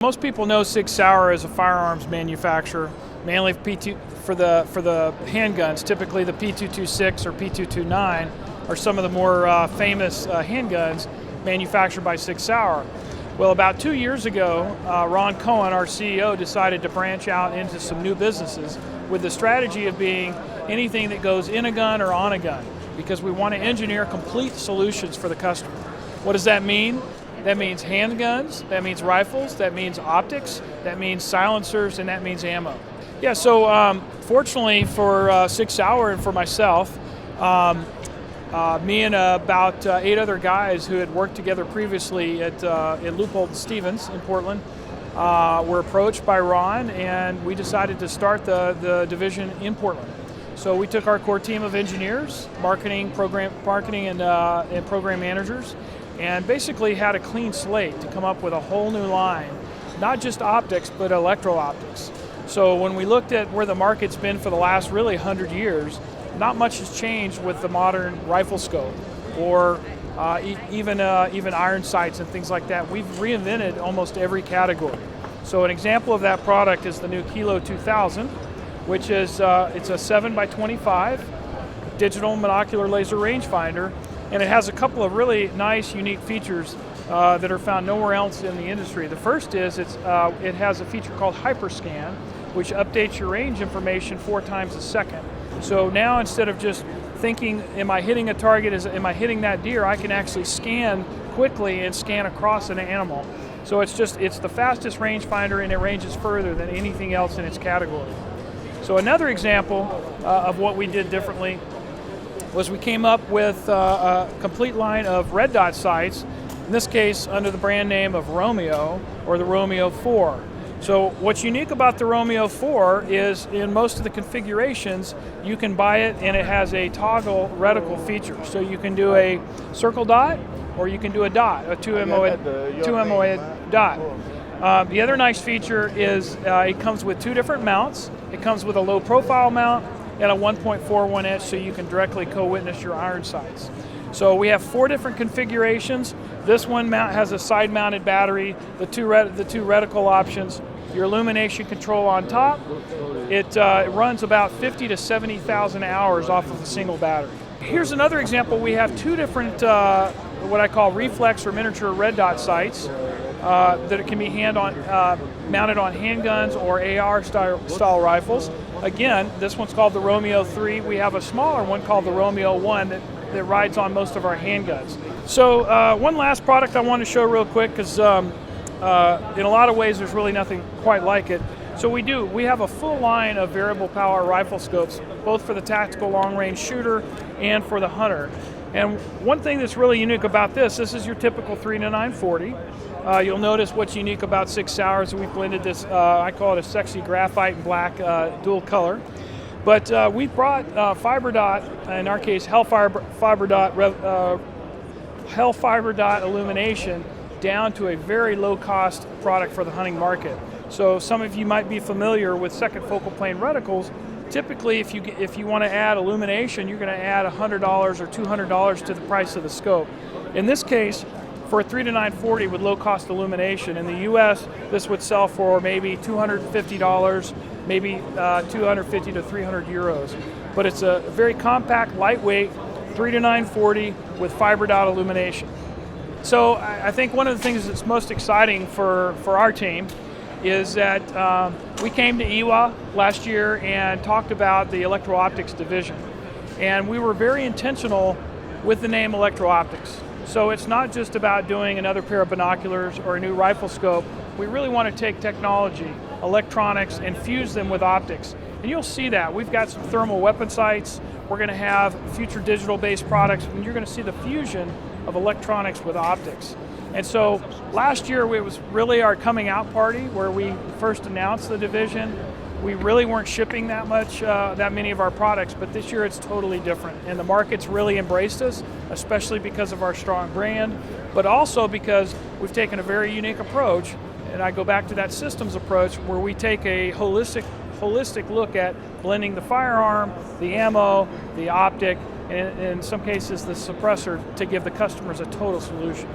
Most people know Sigsauer as a firearms manufacturer, mainly for the handguns. Typically the P226 or P229 are some of the more famous handguns manufactured by Sigsauer. Well, about 2 years ago, Ron Cohen, our CEO, decided to branch out into some new businesses with the strategy of being anything that goes in a gun or on a gun, because we want to engineer complete solutions for the customer. What does that mean? That means handguns, that means rifles, that means optics, that means silencers, and that means ammo. Yeah, so fortunately for Sigsauer and for myself, me and about 8 other guys who had worked together previously at Leupold Stevens in Portland were approached by Ron, and we decided to start the division in Portland. So we took our core team of engineers, marketing and program managers, and basically had a clean slate to come up with a whole new line, not just optics, but electro-optics. So when we looked at where the market's been for the last really 100 years, not much has changed with the modern rifle scope, or even iron sights and things like that. We've reinvented almost every category. So an example of that product is the new Kilo 2000, which is it's a 7x25 digital monocular laser rangefinder. And it has a couple of really nice, unique features that are found nowhere else in the industry. The first is it has a feature called Hyperscan, which updates your range information 4 times a second. So now instead of just thinking, am I hitting a target, am I hitting that deer, I can actually scan quickly and scan across an animal. So it's the fastest rangefinder, and it ranges further than anything else in its category. So another example of what we did differently was we came up with a complete line of red dot sights, in this case under the brand name of Romeo, or the Romeo 4. So what's unique about the Romeo 4 is in most of the configurations you can buy it and it has a toggle reticle feature. So you can do a circle dot or you can do a dot, a 2 MOA dot. The other nice feature is it comes with 2 different mounts. It comes with a low profile mount and a 1.41 inch, so you can directly co-witness your iron sights. So we have 4 different configurations. This one has a side-mounted battery, the two reticle options, your illumination control on top. It runs about 50 to 70,000 hours off of a single battery. Here's another example. We have 2 different what I call reflex or miniature red dot sights that can be mounted on handguns or AR style rifles. Again, this one's called the Romeo 3. We have a smaller one called the Romeo 1 that rides on most of our handguns. So one last product I want to show real quick, because in a lot of ways there's really nothing quite like it. So we have a full line of variable power rifle scopes, both for the tactical long-range shooter and for the hunter. And one thing that's really unique about this is your typical 3-9-40. You'll notice what's unique about Sigsauer is we blended this, I call it a sexy graphite and black dual color. But we brought fiber dot, in our case fiber dot illumination, down to a very low cost product for the hunting market. So some of you might be familiar with second focal plane reticles. Typically, if you want to add illumination, you're going to add $100 or $200 to the price of the scope. In this case, for a 3-9-40 with low cost illumination, in the US, this would sell for maybe $250, maybe 250 to 300 euros. But it's a very compact, lightweight 3-9-40 with fiber dot illumination. So I think one of the things that's most exciting for our team is that we came to IWA last year and talked about the electro-optics division. And we were very intentional with the name electro-optics. So it's not just about doing another pair of binoculars or a new rifle scope. We really want to take technology, electronics, and fuse them with optics. And you'll see that. We've got some thermal weapon sights. We're going to have future digital-based products, and you're going to see the fusion of electronics with optics. And so last year it was really our coming out party where we first announced the division. We really weren't shipping that many of our products, but this year it's totally different. And the market's really embraced us, especially because of our strong brand, but also because we've taken a very unique approach. And I go back to that systems approach where we take a holistic look at blending the firearm, the ammo, the optic, and in some cases the suppressor to give the customers a total solution.